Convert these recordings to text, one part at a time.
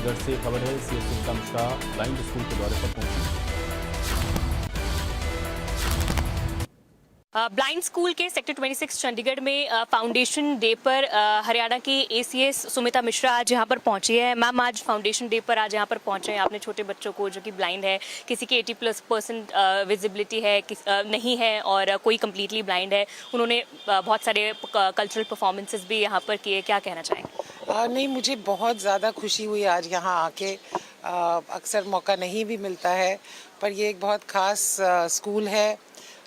चंडीगढ़ से खबर है, CS Sumita Mishra blind school के दौरे पर पहुंची। ब्लाइंड स्कूल के सेक्टर 26 चंडीगढ़ में फाउंडेशन डे पर हरियाणा की एसीएस सुमिता मिश्रा आज यहाँ पर पहुंची है। मैम, आज फाउंडेशन डे पर आज यहाँ पर पहुंचे हैं आपने छोटे बच्चों को, जो कि ब्लाइंड है, किसी की 80+% विजिबिलिटी है, नहीं है, और कोई कम्प्लीटली ब्लाइंड है। उन्होंने बहुत सारे कल्चरल परफॉर्मेंसेस भी यहाँ पर किए। क्या कहना चाहेंगे? नहीं, मुझे बहुत ज़्यादा खुशी हुई आज यहाँ आके। अक्सर मौका नहीं भी मिलता है, पर ये एक बहुत ख़ास स्कूल है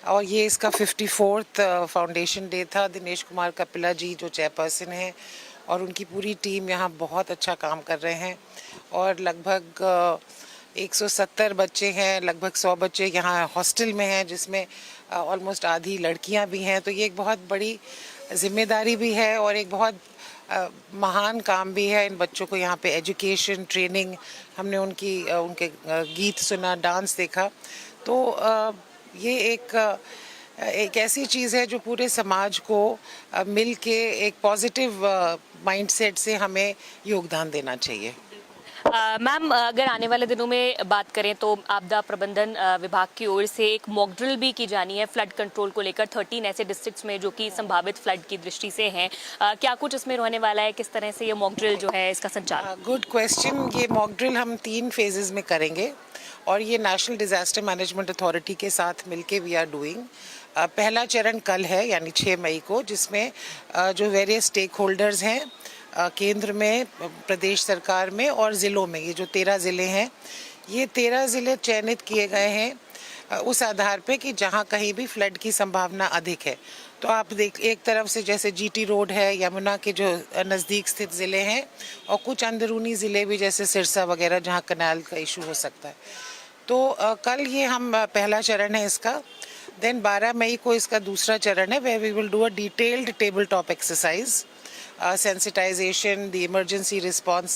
और ये इसका 54th फाउंडेशन डे था। दिनेश कुमार कपिला जी जो चेयरपर्सन हैं और उनकी पूरी टीम यहाँ बहुत अच्छा काम कर रहे हैं और लगभग 170 बच्चे हैं, लगभग 100 बच्चे यहाँ हॉस्टल में हैं, जिसमें ऑलमोस्ट आधी लड़कियाँ भी हैं। तो ये एक बहुत बड़ी जिम्मेदारी भी है और एक बहुत महान काम भी है। इन बच्चों को यहाँ पे एजुकेशन, ट्रेनिंग, हमने उनके गीत सुना, डांस देखा। तो ये एक ऐसी चीज़ है जो पूरे समाज को मिल के एक पॉजिटिव माइंडसेट से हमें योगदान देना चाहिए। मैम, अगर आने वाले दिनों में बात करें तो आपदा प्रबंधन विभाग की ओर से एक मॉक ड्रिल भी की जानी है फ्लड कंट्रोल को लेकर 13 ऐसे डिस्ट्रिक्ट्स में जो कि संभावित फ्लड की दृष्टि से हैं। क्या कुछ इसमें रहने वाला है? किस तरह से ये मॉक ड्रिल जो है इसका संचालन? Good question. ये मॉक ड्रिल हम 3 फेजेस में करेंगे और ये नेशनल डिजास्टर मैनेजमेंट अथॉरिटी के साथ मिलके वी आर डूइंग। पहला चरण कल है, यानी 6 मई को, जिसमें जो वेरियस स्टेक होल्डर्स हैं केंद्र में, प्रदेश सरकार में और ज़िलों में, ये जो 13 ज़िले हैं, ये 13 ज़िले चयनित किए गए हैं उस आधार पे कि जहाँ कहीं भी फ्लड की संभावना अधिक है। तो आप एक तरफ से जैसे जीटी रोड है, यमुना के जो नज़दीक स्थित ज़िले हैं, और कुछ अंदरूनी ज़िले भी जैसे सिरसा वगैरह जहाँ कनाल का इशू हो सकता है। तो कल ये हम पहला चरण है इसका। देन 12 मई को इसका दूसरा चरण है, वे we will do a detailed table top exercise, sensitization, the emergency response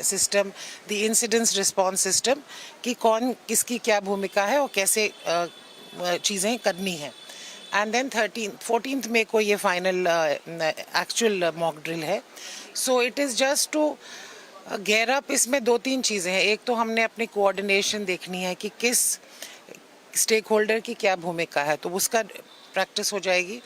system, the incidence response system, कि कौन किसकी क्या भूमिका है और कैसे चीज़ें करनी है। एंड देन 14th मई को ये फाइनल एक्चुअल मॉक ड्रिल है। So it is just to gear up. इसमें 2-3 चीज़ें हैं। एक तो हमने अपनी कोऑर्डिनेशन देखनी है कि किस स्टेक होल्डर की क्या भूमिका है, तो उसका प्रैक्टिस हो जाएगी।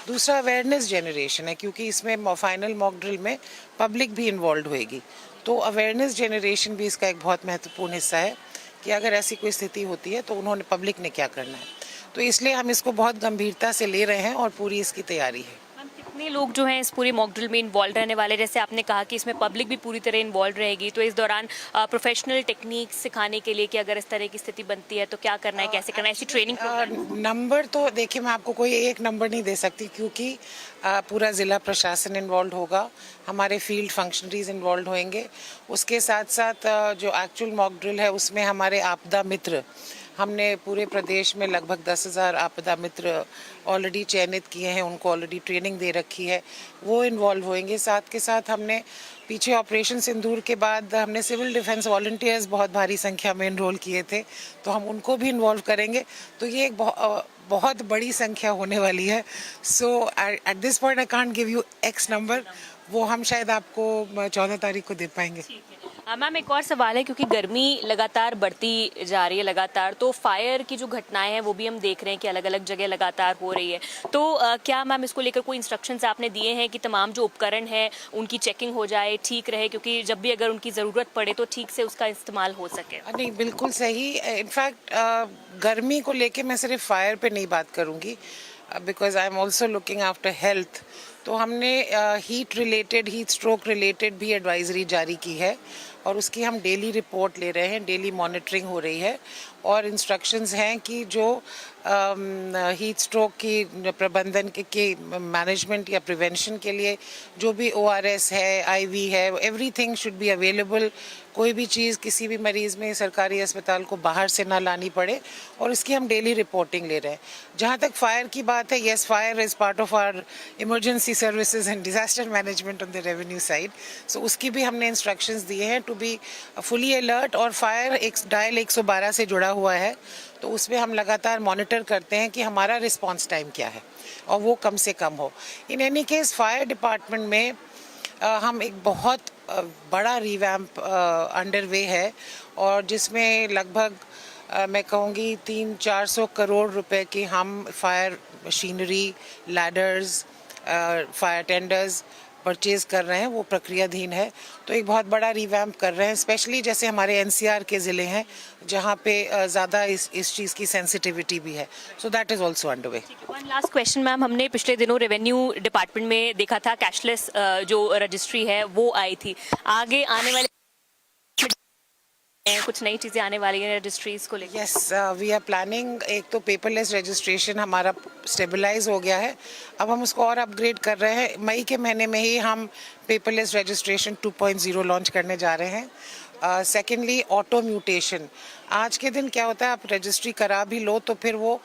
दूसरा अवेयरनेस जनरेशन है, क्योंकि इसमें फाइनल मॉक ड्रिल में पब्लिक भी इन्वॉल्व होएगी। तो अवेयरनेस जनरेशन भी इसका एक बहुत महत्वपूर्ण हिस्सा है कि अगर ऐसी कोई स्थिति होती है तो उन्होंने पब्लिक ने क्या करना है। तो इसलिए हम इसको बहुत गंभीरता से ले रहे हैं और पूरी इसकी तैयारी है। कितने लोग जो हैं इस पूरे मॉक ड्रिल में इन्वॉल्व रहने वाले? जैसे आपने कहा कि इसमें पब्लिक भी पूरी तरह इन्वॉल्व रहेगी, तो इस दौरान प्रोफेशनल टेक्निक सिखाने के लिए कि अगर इस तरह की स्थिति बनती है तो क्या करना है, कैसे करना है, ऐसी ट्रेनिंग नंबर तो देखिए, मैं आपको कोई एक नंबर नहीं दे सकती, क्योंकि पूरा ज़िला प्रशासन इन्वॉल्व होगा, हमारे फील्ड फंक्शनरीज इन्वॉल्व होंगे। उसके साथ साथ जो एक्चुअल मॉक ड्रिल है उसमें हमारे आपदा मित्र, हमने पूरे प्रदेश में लगभग 10,000 आपदा मित्र ऑलरेडी चयनित किए हैं, उनको ऑलरेडी ट्रेनिंग दे रखी है, वो इन्वॉल्व होंगे। साथ के साथ हमने पीछे ऑपरेशन सिंदूर के बाद हमने सिविल डिफेंस वॉलंटियर्स बहुत भारी संख्या में इनरोल किए थे, तो हम उनको भी इन्वॉल्व करेंगे। तो ये एक बहुत बड़ी संख्या होने वाली है। So at this point I can't give you X number, वो हम शायद आपको 14 तारीख को दे पाएंगे। मैम, एक और सवाल है, क्योंकि गर्मी लगातार बढ़ती जा रही है लगातार, तो फायर की जो घटनाएं हैं वो भी हम देख रहे हैं कि अलग अलग जगह लगातार हो रही है। तो क्या मैम इसको लेकर कोई इंस्ट्रक्शंस आपने दिए हैं कि तमाम जो उपकरण है उनकी चेकिंग हो जाए, ठीक रहे, क्योंकि जब भी अगर उनकी ज़रूरत पड़े तो ठीक से उसका इस्तेमाल हो सके? नहीं, बिल्कुल सही। इनफैक्ट गर्मी को लेके मैं सिर्फ फायर पे नहीं बात करूँगी, because I am also looking after health. तो हमने हीट स्ट्रोक रिलेटेड भी एडवाइजरी जारी की है और उसकी हम डेली रिपोर्ट ले रहे हैं, डेली मॉनिटरिंग हो रही है और इंस्ट्रक्शंस हैं कि जो हीट स्ट्रोक की प्रबंधन के मैनेजमेंट या प्रिवेंशन के लिए जो भी ORS है, IV है, एवरीथिंग शुड बी अवेलेबल। कोई भी चीज़ किसी भी मरीज़ में सरकारी अस्पताल को बाहर से ना लानी पड़े, और इसकी हम डेली रिपोर्टिंग ले रहे हैं। जहाँ तक फायर की बात है, yes, fire is part of our emergency services and disaster management on the revenue side. So उसकी भी हमने इंस्ट्रक्शंस दिए हैं टू बी फुली अलर्ट। और फायर एक डायल 112 से जुड़ा हुआ है, तो उसमें हम लगातार मॉनिटर करते हैं कि हमारा रिस्पांस टाइम क्या है और वो कम से कम हो। In any case fire department में हम एक बहुत बड़ा रिवैम्प अंडर वे है और जिसमें लगभग मैं कहूँगी 300-400 करोड़ रुपए की हम fire machinery, ladders, fire tenders purchase कर रहे हैं, वो प्रक्रियाधीन है। तो एक बहुत बड़ा रिवैम्प कर रहे हैं, स्पेशली जैसे हमारे एनसीआर के ज़िले हैं जहाँ पे ज़्यादा इस चीज़ की सेंसिटिविटी भी है। So that is also under way. One last question ma'am, हमने पिछले दिनों रेवेन्यू डिपार्टमेंट में देखा था कैशलेस जो रजिस्ट्री है वो आई थी। आगे आने वाले कुछ नई चीजें आने वाली हैं रजिस्ट्रीज को लेकर? Yes, we are planning. एक तो पेपरलेस रजिस्ट्रेशन हमारा स्टेबलाइज हो गया है, अब हम उसको और अपग्रेड कर रहे हैं। मई के महीने में ही हम पेपरलेस रजिस्ट्रेशन 2.0 लॉन्च करने जा रहे हैं। Secondly, auto mutation. आज के दिन क्या होता है, आप रजिस्ट्री करा भी लो तो फिर वो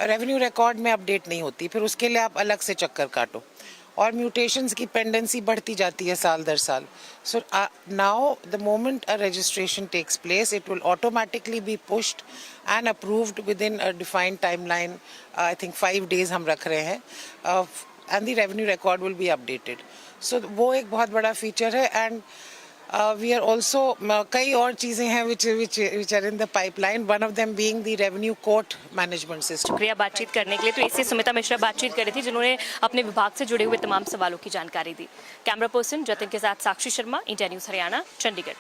रेवेन्यू रिकॉर्ड में अपडेट नहीं होती, फिर उसके लिए आप अलग से चक्कर काटो और म्यूटेशंस की पेंडेंसी बढ़ती जाती है साल दर साल। So now the moment a registration takes place, it will automatically be pushed and approved within a defined timeline. I think 5 days हम रख रहे हैं and the revenue record will be updated. So वो एक बहुत बड़ा feature है and we are also कई और चीज़ें हैं which are in the pipeline, one of them being the revenue court management system। शुक्रिया बातचीत करने के लिए। तो इससे सुमिता मिश्रा बातचीत कर रही थी जिन्होंने अपने विभाग से जुड़े हुए तमाम सवालों की जानकारी दी। कैमरा पर्सन जतिन के साथ साक्षी शर्मा, इंडिया न्यूज़ हरियाणा, चंडीगढ़।